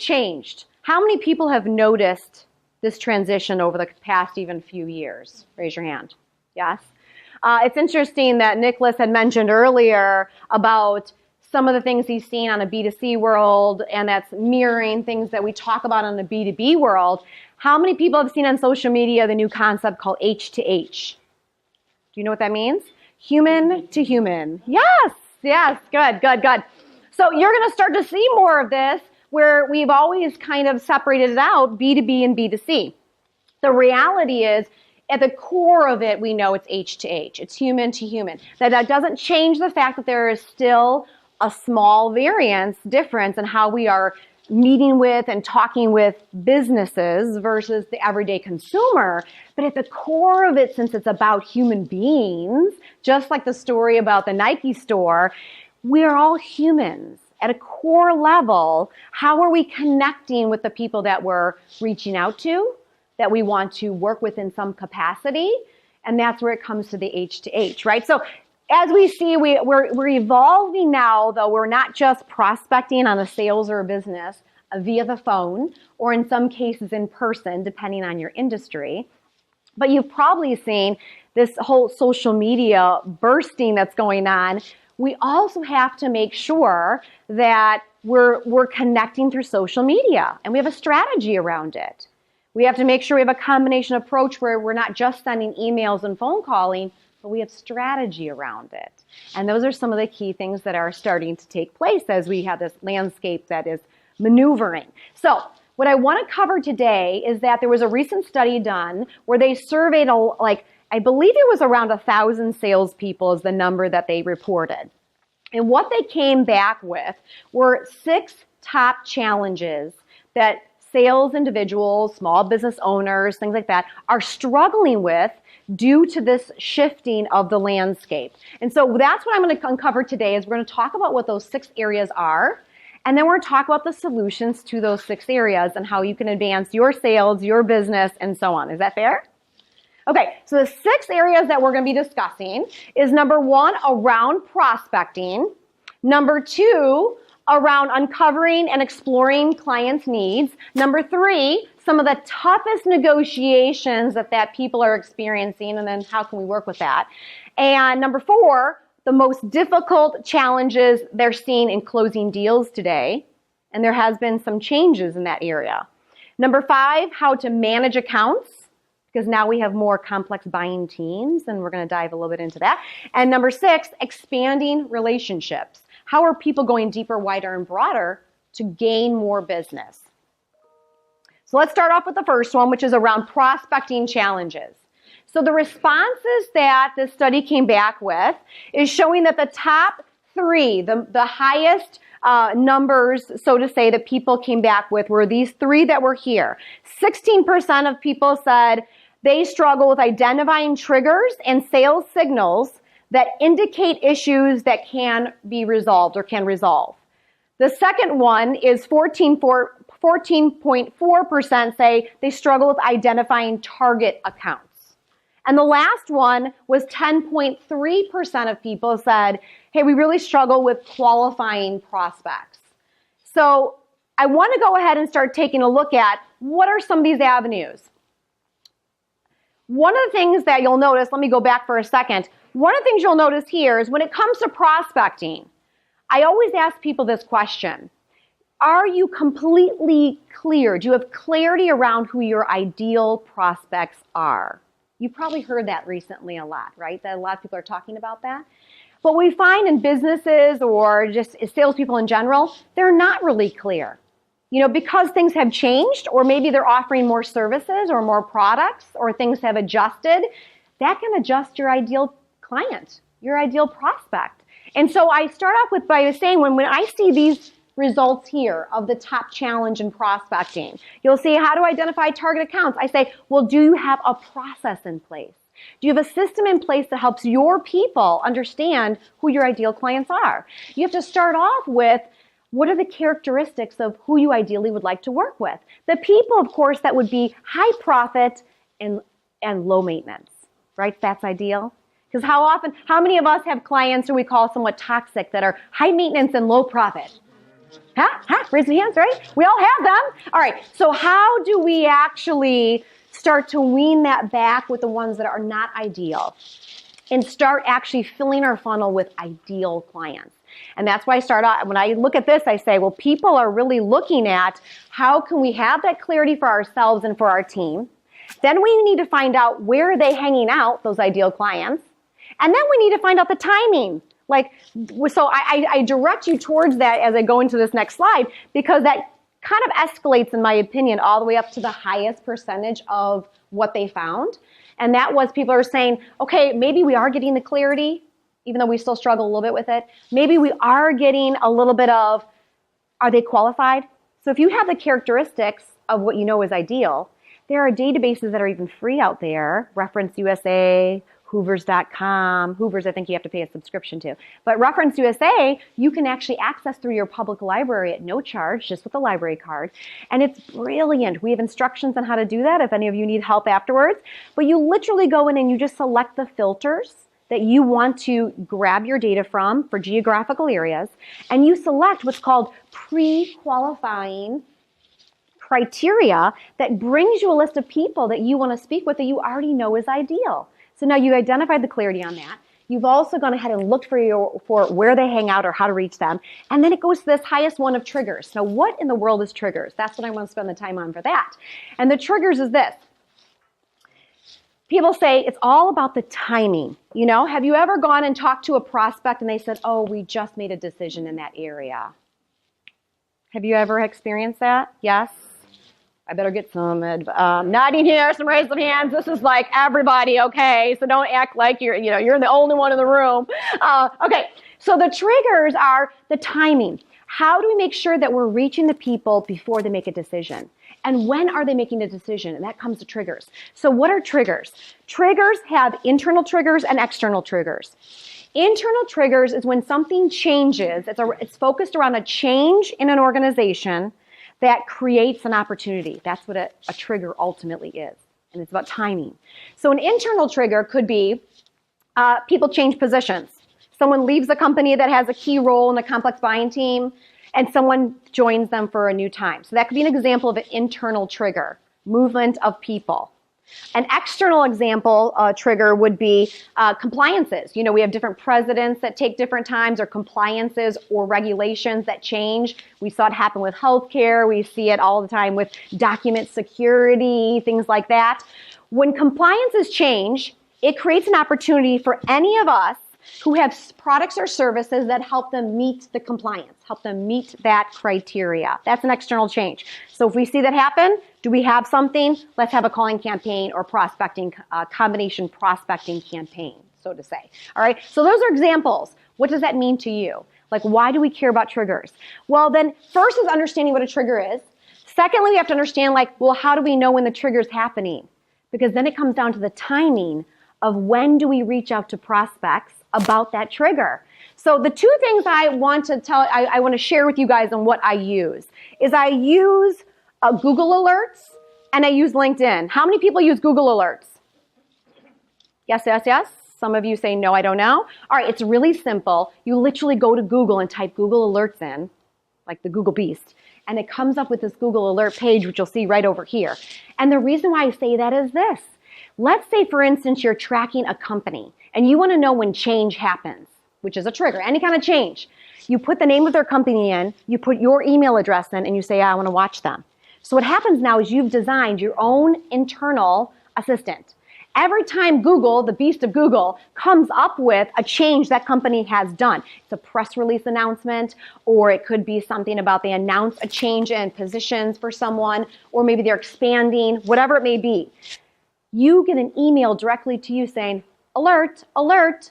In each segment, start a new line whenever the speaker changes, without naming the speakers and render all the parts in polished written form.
changed? How many people have noticed this transition over the past even few years? Raise your hand. Yes? It's interesting that Nicholas had mentioned earlier about some of the things he's seen on a B2C world, and that's mirroring things that we talk about on the B2B world. How many people have seen on social media the new concept called H to H? Do you know what that means? Human to human. Yes, good. So you're going to start to see more of this where we've always kind of separated it out, B2B and B2C. The reality is, at the core of it, we know it's H to H. It's human to human. That doesn't change the fact that there is still a small difference in how we are meeting with and talking with businesses versus the everyday consumer. But at the core of it, since it's about human beings, just like the story about the Nike store, we're all humans. At a core level, how are we connecting with the people that we're reaching out to, that we want to work with in some capacity? And that's where it comes to the H to H, right? So as we see, we're evolving now, though. We're not just prospecting on a sales or a business via the phone, or in some cases in person, depending on your industry. But you've probably seen this whole social media bursting that's going on. We also have to make sure that we're connecting through social media, and we have a strategy around it. We have to make sure we have a combination approach where we're not just sending emails and phone calling, but we have strategy around it. And those are some of the key things that are starting to take place as we have this landscape that is maneuvering. So what I want to cover today is that there was a recent study done where they surveyed, I believe it was around 1,000 salespeople is the number that they reported. And what they came back with were 6 top challenges that sales individuals, small business owners, things like that, are struggling with due to this shifting of the landscape. And so that's what I'm going to uncover today is we're going to talk about what those 6 areas are, and then we're going to talk about the solutions to those 6 areas and how you can advance your sales, your business, and so on. Is that fair? Okay, so the 6 areas that we're going to be discussing is number 1, around prospecting. Number 2, around uncovering and exploring clients' needs. Number 3, some of the toughest negotiations that people are experiencing, and then how can we work with that. And number 4, the most difficult challenges they're seeing in closing deals today. And there has been some changes in that area. Number 5, how to manage accounts, because now we have more complex buying teams, and we're going to dive a little bit into that. And number 6, expanding relationships. How are people going deeper, wider, and broader to gain more business? So let's start off with the first one, which is around prospecting challenges. So the responses that this study came back with is showing that the top 3, the highest numbers, so to say, that people came back with were these 3 that were here. 16% of people said they struggle with identifying triggers and sales signals that indicate issues that can be resolved or can resolve. The second one is 14.4% say they struggle with identifying target accounts. And the last one was 10.3% of people said, hey, we really struggle with qualifying prospects. So I want to go ahead and start taking a look at what are some of these avenues. One of the things that you'll notice, let me go back for a second. One of the things you'll notice here is when it comes to prospecting, I always ask people this question. Are you completely clear? Do you have clarity around who your ideal prospects are? You've probably heard that recently a lot, right? That a lot of people are talking about that. What we find in businesses or just salespeople in general, they're not really clear. You know, because things have changed, or maybe they're offering more services or more products, or things have adjusted, that can adjust your ideal client, your ideal prospect. And so I start off by saying when I see these results here of the top challenge in prospecting, you'll see how to identify target accounts. I say, well, do you have a process in place? Do you have a system in place that helps your people understand who your ideal clients are? You have to start off with what are the characteristics of who you ideally would like to work with? The people, of course, that would be high profit and low maintenance, right? That's ideal. Because how many of us have clients who we call somewhat toxic that are high maintenance and low profit? Raise the hands, right? We all have them. All right, so how do we actually start to wean that back with the ones that are not ideal and start actually filling our funnel with ideal clients? And that's why I start out, when I look at this, I say, well, people are really looking at how can we have that clarity for ourselves and for our team. Then we need to find out where are they hanging out, those ideal clients. And then we need to find out the timing. So I direct you towards that as I go into this next slide, because that kind of escalates, in my opinion, all the way up to the highest percentage of what they found. And that was people are saying, okay, maybe we are getting the clarity, even though we still struggle a little bit with it. Maybe we are getting a little bit of, are they qualified? So if you have the characteristics of what you know is ideal, there are databases that are even free out there, Reference USA, Hoovers.com. Hoovers, I think you have to pay a subscription to. But Reference USA, you can actually access through your public library at no charge, just with a library card. And it's brilliant. We have instructions on how to do that if any of you need help afterwards. But you literally go in and you just select the filters that you want to grab your data from for geographical areas. And you select what's called pre-qualifying criteria that brings you a list of people that you want to speak with that you already know is ideal. So now you identified the clarity on that. You've also gone ahead and looked for where they hang out or how to reach them. And then it goes to this highest one of triggers. Now, what in the world is triggers? That's what I want to spend the time on for that. And the triggers is this. People say it's all about the timing. You know, have you ever gone and talked to a prospect and they said, oh, we just made a decision in that area? Have you ever experienced that? Yes? I better get some nodding here, some raise of hands. This is like everybody, okay? So don't act like you're the only one in the room. Okay, so the triggers are the timing. How do we make sure that we're reaching the people before they make a decision? And when are they making a decision? And that comes to triggers. So what are triggers? Triggers have internal triggers and external triggers. Internal triggers is when something changes. It's focused around a change in an organization that creates an opportunity. That's what a trigger ultimately is. And it's about timing. So an internal trigger could be people change positions. Someone leaves a company that has a key role in a complex buying team, and someone joins them for a new time. So that could be an example of an internal trigger, movement of people. An external example trigger would be compliances. You know, we have different presidents that take different times, or compliances or regulations that change. We saw it happen with healthcare. We see it all the time with document security, things like that. When compliances change, it creates an opportunity for any of us who have products or services that help them meet the compliance, help them meet that criteria. That's an external change. So if we see that happen, do we have something? Let's have a calling campaign or prospecting, combination prospecting campaign, so to say. All right, so those are examples. What does that mean to you? Like, why do we care about triggers? Well, then first is understanding what a trigger is. Secondly, we have to understand, like, well, how do we know when the trigger is happening? Because then it comes down to the timing of when do we reach out to prospects about that trigger. So the two things I want to share with you guys on what I use is I use Google Alerts and I use LinkedIn. How many people use Google Alerts? Yes, yes, yes. Some of you say, no, I don't know. All right, it's really simple. You literally go to Google and type Google Alerts in, like the Google Beast, and it comes up with this Google Alert page, which you'll see right over here. And the reason why I say that is this. Let's say, for instance, you're tracking a company and you want to know when change happens, which is a trigger, any kind of change. You put the name of their company in, you put your email address in, and you say, I want to watch them. So what happens now is you've designed your own internal assistant. Every time Google, the beast of Google, comes up with a change that company has done, it's a press release announcement, or it could be something about they announce a change in positions for someone, or maybe they're expanding, whatever it may be. You get an email directly to you saying, alert, alert,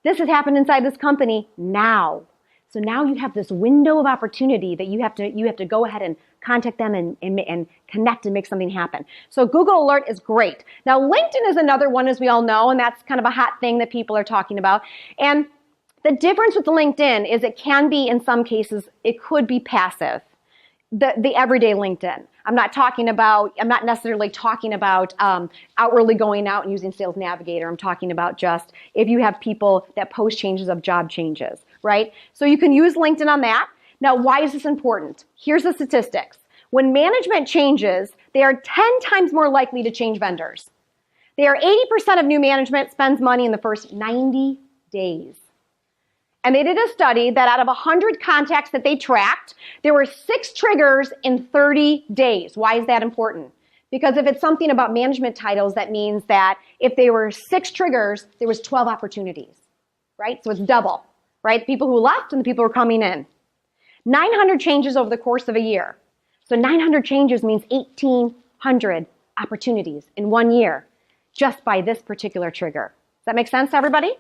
this has happened inside this company now. So now you have this window of opportunity that you have to go ahead and contact them and connect and make something happen. So Google Alert is great. Now LinkedIn is another one, as we all know, and that's kind of a hot thing that people are talking about. And the difference with LinkedIn is it can be, in some cases, it could be passive. The everyday LinkedIn. I'm not necessarily talking about outwardly going out and using Sales Navigator. I'm talking about just if you have people that post changes of job changes, right? So you can use LinkedIn on that. Now, why is this important? Here's the statistics. When management changes, they are 10 times more likely to change vendors. They are 80% of new management spends money in the first 90 days. And they did a study that out of 100 contacts that they tracked, there were 6 triggers in 30 days. Why is that important? Because if it's something about management titles, that means that if there were 6 triggers, there was 12 opportunities, right? So it's double, right? The people who left and the people who are coming in. 900 changes over the course of a year. So 900 changes means 1,800 opportunities in 1 year just by this particular trigger. Does that make sense to everybody?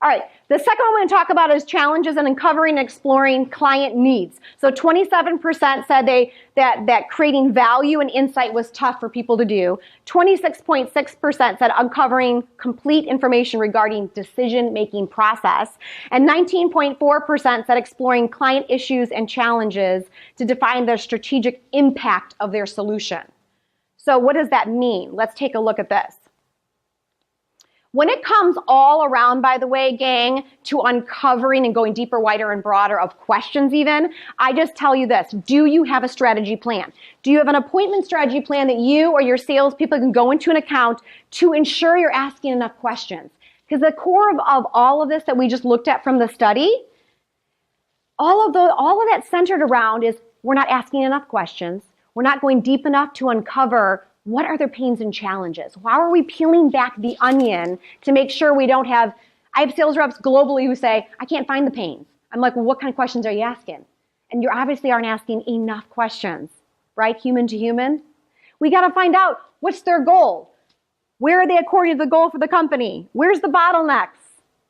All right, the second one I'm going to talk about is challenges in uncovering and exploring client needs. So 27% said that creating value and insight was tough for people to do. 26.6% said uncovering complete information regarding decision-making process. And 19.4% said exploring client issues and challenges to define the strategic impact of their solution. So what does that mean? Let's take a look at this. When it comes all around, by the way, gang, to uncovering and going deeper, wider, and broader of questions even, I just tell you this. Do you have a strategy plan? Do you have an appointment strategy plan that you or your salespeople can go into an account to ensure you're asking enough questions? Because the core of all of this that we just looked at from the study, all of that centered around is we're not asking enough questions. We're not going deep enough to uncover what are their pains and challenges? How are we peeling back the onion to make sure we don't have, I have sales reps globally who say, I can't find the pains. I'm like, well, what kind of questions are you asking? And you obviously aren't asking enough questions, right? Human to human. We got to find out what's their goal. Where are they according to the goal for the company? Where's the bottlenecks?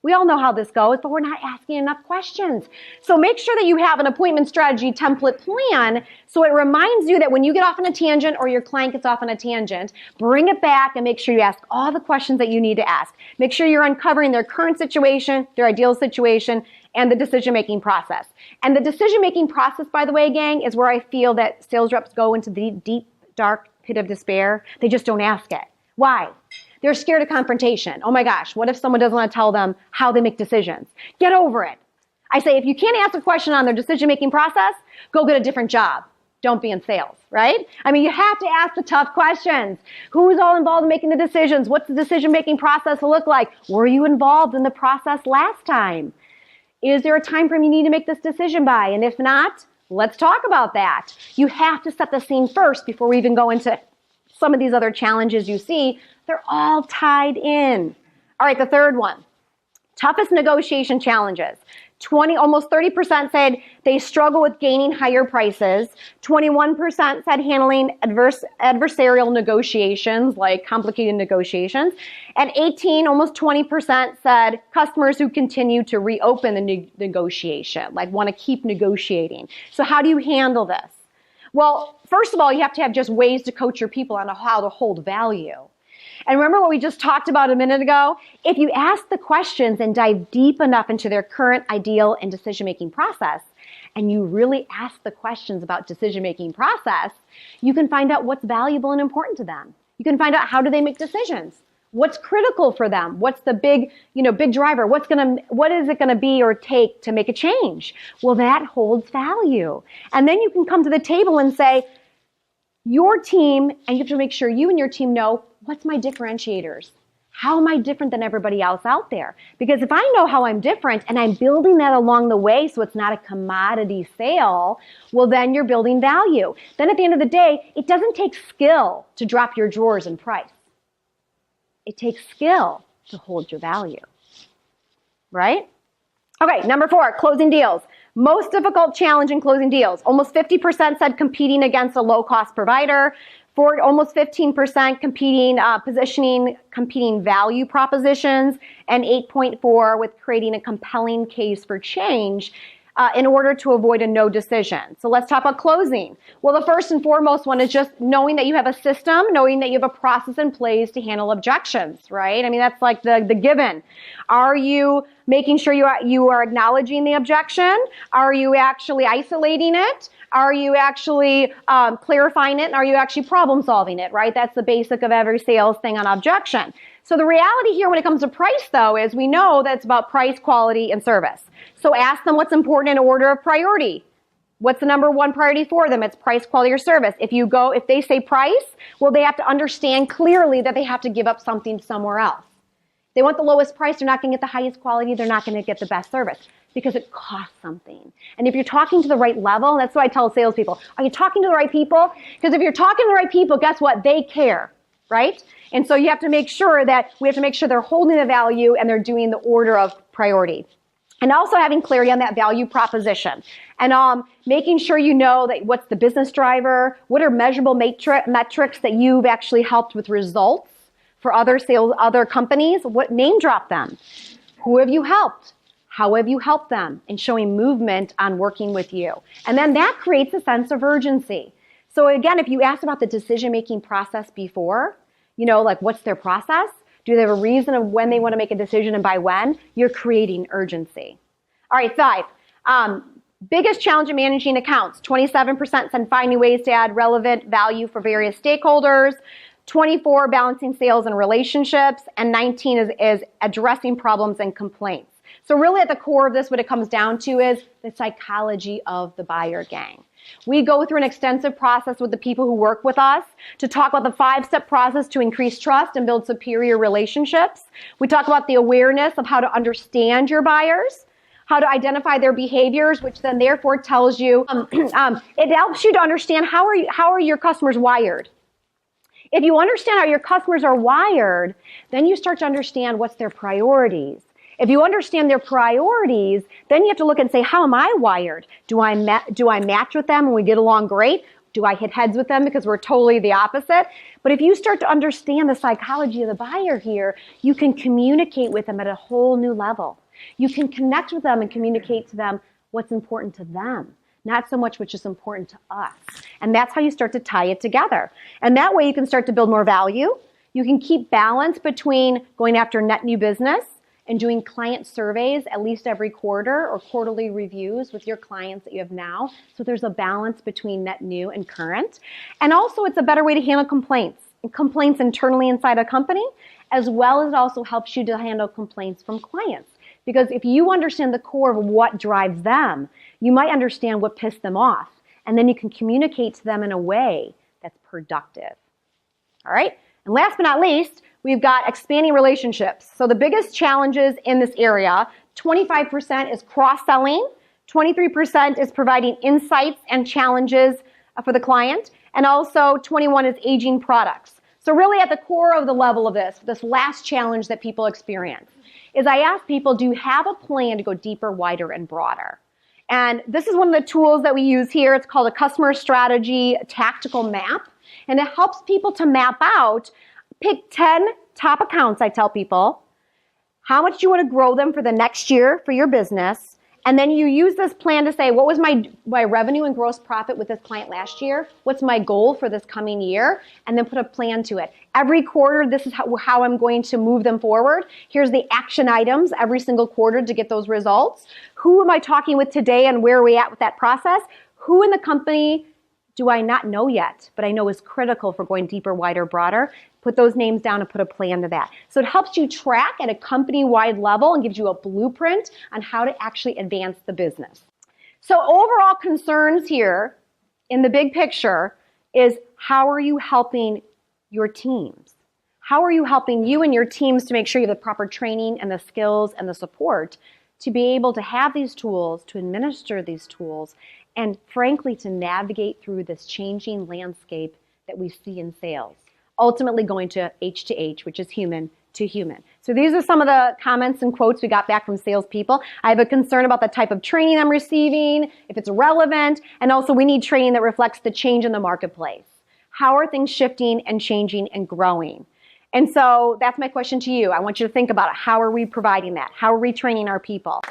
We all know how this goes, but we're not asking enough questions. So make sure that you have an appointment strategy template plan so it reminds you that when you get off on a tangent or your client gets off on a tangent, bring it back and make sure you ask all the questions that you need to ask. Make sure you're uncovering their current situation, their ideal situation, and the decision-making process. And the decision-making process, by the way, gang, is where I feel that sales reps go into the deep, dark pit of despair. They just don't ask it. Why? They're scared of confrontation. Oh my gosh, what if someone doesn't want to tell them how they make decisions? Get over it. I say, if you can't ask a question on their decision-making process, go get a different job. Don't be in sales, right? I mean, you have to ask the tough questions. Who's all involved in making the decisions? What's the decision-making process look like? Were you involved in the process last time? Is there a time frame you need to make this decision by? And if not, let's talk about that. You have to set the scene first before we even go into some of these other challenges you see. They're all tied in. All right, the third one, toughest negotiation challenges. Almost 30% said they struggle with gaining higher prices. 21% said handling adversarial negotiations, like complicated negotiations. And almost 20% said customers who continue to reopen the negotiation, like want to keep negotiating. So how do you handle this? Well, first of all, you have to have just ways to coach your people on how to hold value. And remember what we just talked about a minute ago? If you ask the questions and dive deep enough into their current ideal and decision-making process, and you really ask the questions about decision-making process, you can find out what's valuable and important to them. You can find out how do they make decisions? What's critical for them? What's the big driver? What is it gonna be or take to make a change? Well, that holds value. And then you can come to the table and say, your team, and you have to make sure you and your team know, what's my differentiators? How am I different than everybody else out there? Because if I know how I'm different and I'm building that along the way so it's not a commodity sale, well, then you're building value. Then at the end of the day, it doesn't take skill to drop your drawers in price. It takes skill to hold your value, right? Okay, number 4, closing deals. Most difficult challenge in closing deals. Almost 50% said competing against a low-cost provider. Almost 15% competing value propositions, and 8.4 with creating a compelling case for change in order to avoid a no decision. So let's talk about closing. Well, the first and foremost one is just knowing that you have a system, knowing that you have a process in place to handle objections, right? I mean, that's like the given. Are you making sure you are acknowledging the objection? Are you actually isolating it? Are you actually clarifying it? And are you actually problem solving it, right? That's the basic of every sales thing on objection. So the reality here when it comes to price, though, is we know that it's about price, quality, and service. So ask them what's important in order of priority. What's the number one priority for them? It's price, quality, or service. If they say price, well, they have to understand clearly that they have to give up something somewhere else. They want the lowest price, they're not going to get the highest quality, they're not going to get the best service because it costs something. And if you're talking to the right level, that's what I tell salespeople. Are you talking to the right people? Because if you're talking to the right people, guess what? They care, right? And so we have to make sure they're holding the value and they're doing the order of priority. And also having clarity on that value proposition. And making sure you know that what's the business driver, what are measurable metrics that you've actually helped with results for other companies. Name drop them. Who have you helped? How have you helped them? And showing movement on working with you. And then that creates a sense of urgency. So again, if you asked about the decision-making process before, like what's their process? Do they have a reason of when they want to make a decision and by when? You're creating urgency. All right, 5. Biggest challenge in managing accounts. 27% said finding ways to add relevant value for various stakeholders. 24, balancing sales and relationships. And 19 is addressing problems and complaints. So really at the core of this, what it comes down to is the psychology of the buyer gang. We go through an extensive process with the people who work with us to talk about the 5-step process to increase trust and build superior relationships. We talk about the awareness of how to understand your buyers, how to identify their behaviors, which then therefore tells you, it helps you to understand how are your customers wired. If you understand how your customers are wired, then you start to understand what's their priorities. If you understand their priorities, then you have to look and say, how am I wired? Do I match with them and we get along great? Do I hit heads with them because we're totally the opposite? But if you start to understand the psychology of the buyer here, you can communicate with them at a whole new level. You can connect with them and communicate to them what's important to them, not so much which is important to us. And that's how you start to tie it together. And that way you can start to build more value. You can keep balance between going after net new business and doing client surveys at least every quarter or quarterly reviews with your clients that you have now. So there's a balance between net new and current. And also it's a better way to handle complaints internally inside a company, as well as it also helps you to handle complaints from clients. Because if you understand the core of what drives them, you might understand what pissed them off. And then you can communicate to them in a way that's productive. All right? And last but not least, we've got expanding relationships. So the biggest challenges in this area, 25% is cross-selling, 23% is providing insights and challenges for the client, and also 21 is aging products. So really at the core of the level of this last challenge that people experience, is I ask people, do you have a plan to go deeper, wider, and broader? And this is one of the tools that we use here. It's called a customer strategy tactical map. And it helps people to map out, pick 10 top accounts, I tell people, how much do you want to grow them for the next year for your business? And then you use this plan to say, what was my revenue and gross profit with this client last year? What's my goal for this coming year? And then put a plan to it. Every quarter, this is how I'm going to move them forward. Here's the action items every single quarter to get those results. Who am I talking with today and where are we at with that process? Who in the company do I not know yet, but I know is critical for going deeper, wider, broader? Put those names down and put a plan to that. So it helps you track at a company-wide level and gives you a blueprint on how to actually advance the business. So overall concerns here in the big picture is how are you helping your teams? How are you helping you and your teams to make sure you have the proper training and the skills and the support to be able to have these tools, to administer these tools, and frankly, to navigate through this changing landscape that we see in sales, ultimately going to H, which is human to human. So these are some of the comments and quotes we got back from salespeople. I have a concern about the type of training I'm receiving, if it's relevant, and also we need training that reflects the change in the marketplace. How are things shifting and changing and growing? And so that's my question to you. I want you to think about it. How are we providing that? How are we training our people?